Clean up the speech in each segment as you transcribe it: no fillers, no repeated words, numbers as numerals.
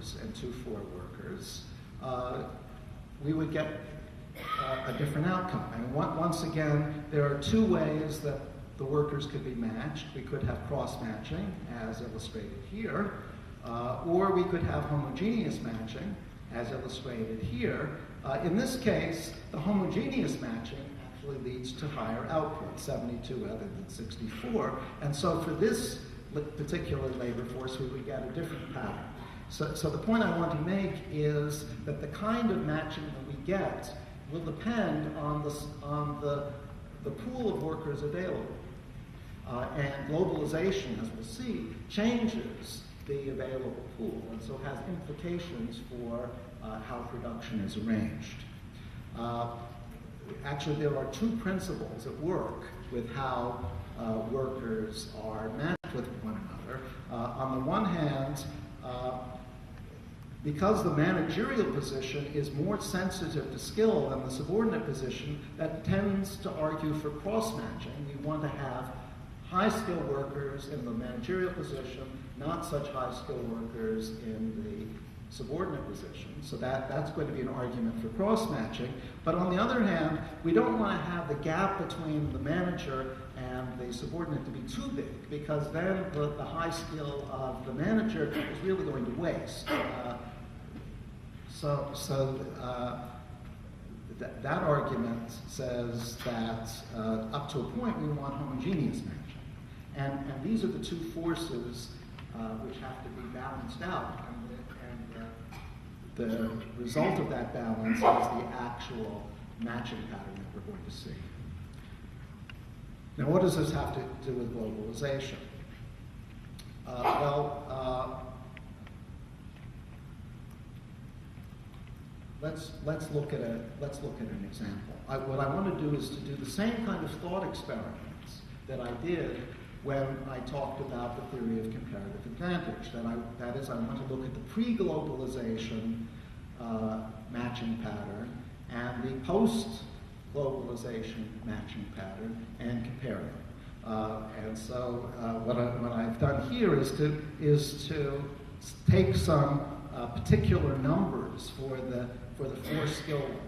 workers and 2-4 workers, we would get a different outcome. And once again, there are two ways that the workers could be matched. We could have cross-matching, as illustrated here, or we could have homogeneous matching, as illustrated here. In this case, the homogeneous matching actually leads to higher output, 72 rather than 64. And so for this particular labor force, we would get a different pattern. So the point I want to make is that the kind of matching that we get will depend on the pool of workers available. And globalization, as we'll see, changes the available pool, and so has implications for how production is arranged. Actually, there are two principles at work with how workers are matched with one another. On the one hand, because the managerial position is more sensitive to skill than the subordinate position, that tends to argue for cross-matching. We want to have high-skilled workers in the managerial position, not such high-skilled workers in the subordinate position. So that's going to be an argument for cross-matching. But on the other hand, we don't want to have the gap between the manager and the subordinate to be too big, because then the high skill of the manager is really going to waste. That argument says that up to a point we want homogeneous matching. And these are the two forces which have to be balanced out. And the result of that balance is the actual matching pattern that we're going to see. Now, what does this have to do with globalization? Let's look at an example. What I want to do is to do the same kind of thought experiments that I did when I talked about the theory of comparative advantage. That is, I want to look at the pre-globalization matching pattern and the post-globalization matching pattern and compare them. And so what I've done here is to take some particular numbers for the 4 skill levels,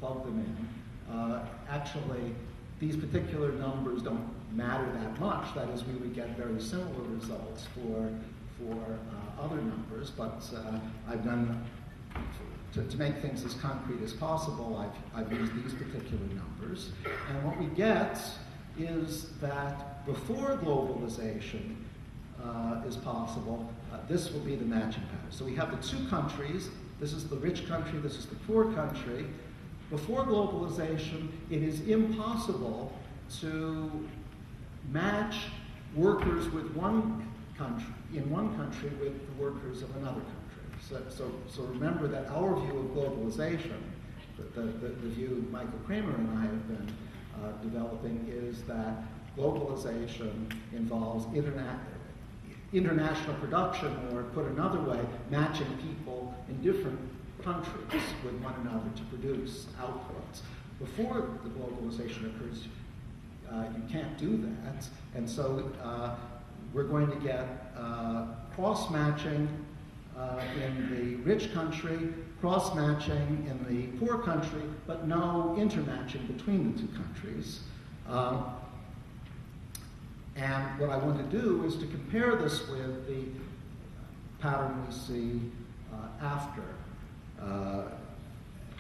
plug them in. Actually, these particular numbers don't matter that much. That is, we would get very similar results for other numbers, but I've done, to make things as concrete as possible, I've used these particular numbers. And what we get is that before globalization is possible, this will be the matching pattern. So we have the two countries. This is the rich country, this is the poor country. Before globalization, it is impossible to match workers with in one country with the workers of another country. So remember that our view of globalization, the view Michael Kramer and I have been developing, is that globalization involves international production, or put another way, matching people in different countries with one another to produce outputs. Before the globalization occurs, you can't do that, and so we're going to get cross-matching in the rich country, cross-matching in the poor country, but no intermatching between the two countries. And what I want to do is to compare this with the pattern we see after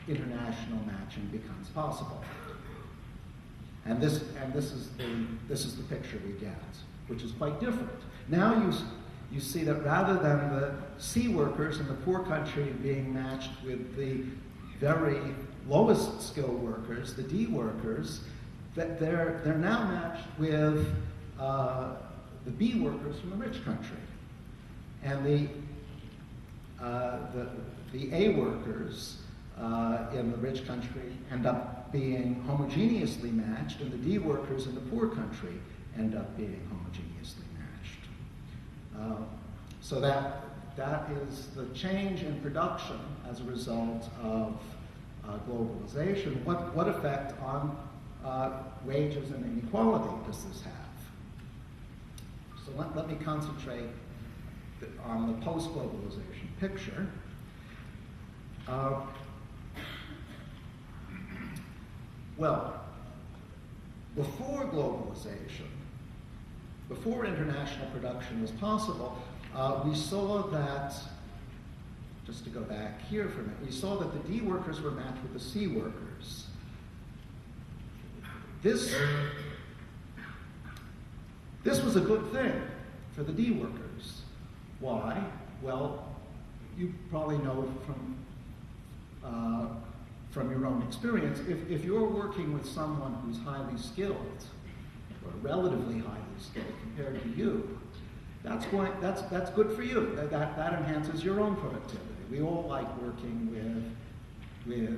international matching becomes possible. And this is the picture we get, which is quite different. Now you see that rather than the C workers in the poor country being matched with the very lowest skill workers, the D workers, that they're now matched with the B workers from the rich country, and the A workers in the rich country end up being homogeneously matched, and the D workers in the poor country end up being homogeneously matched. So that is the change in production as a result of globalization. What effect on wages and inequality does this have? So let me concentrate on the post-globalization picture. Well, before globalization, before international production was possible, we saw that, just to go back here for a minute, we saw that the D workers were matched with the C workers. This was a good thing for the D workers. Why? Well, you probably know from your own experience, if you're working with someone who's highly skilled, or relatively highly skilled compared to you, that's good for you. That enhances your own productivity. We all like working with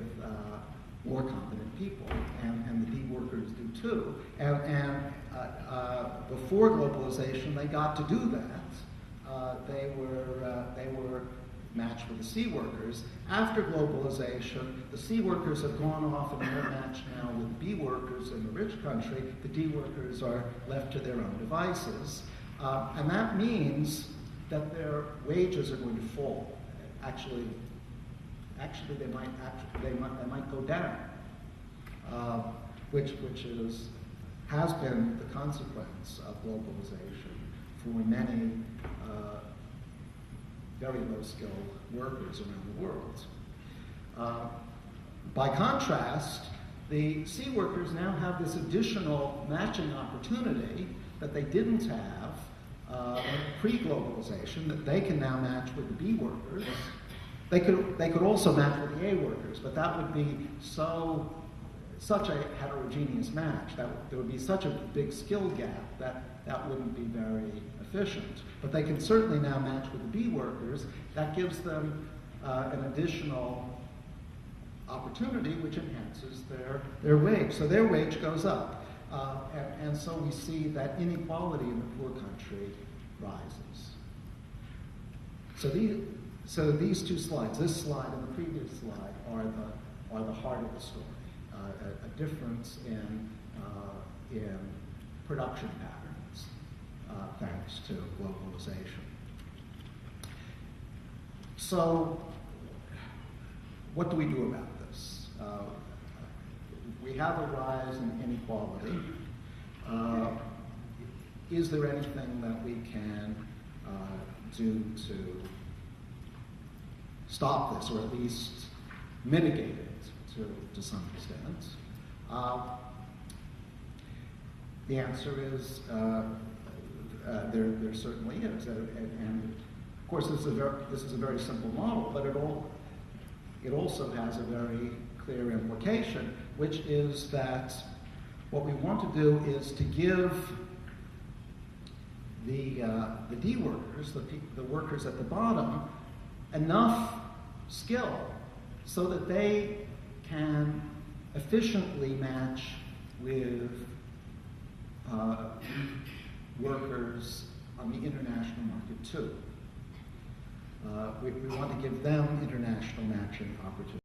more competent people, and the D workers do too. And before globalization, they got to do that. They were matched with the C workers. After globalization, the C workers have gone off and they're matched now with the B workers in the rich country. The D workers are left to their own devices. And that means that their wages are going to fall. Actually, they might go down, which has been the consequence of globalization for many very low-skilled workers around the world. By contrast, the C workers now have this additional matching opportunity that they didn't have pre-globalization, that they can now match with the B workers. They could also match with the A workers, but that would be such a heterogeneous match. There would be such a big skill gap that wouldn't be very efficient. But they can certainly now match with the B workers. That gives them an additional opportunity, which enhances their wage. So their wage goes up. And so we see that inequality in the poor country rises. So these two slides, this slide and the previous slide, are the heart of the story. A difference in production patterns thanks to globalization. So, what do we do about this? We have a rise in inequality. Is there anything that we can do to stop this, or at least mitigate it to some extent? The answer is there certainly is, and of course this is a very simple model, but it also has a very clear implication, which is that what we want to do is to give the D workers, the workers at the bottom, enough skill so that they can efficiently match with workers on the international market too. We want to give them international matching opportunities.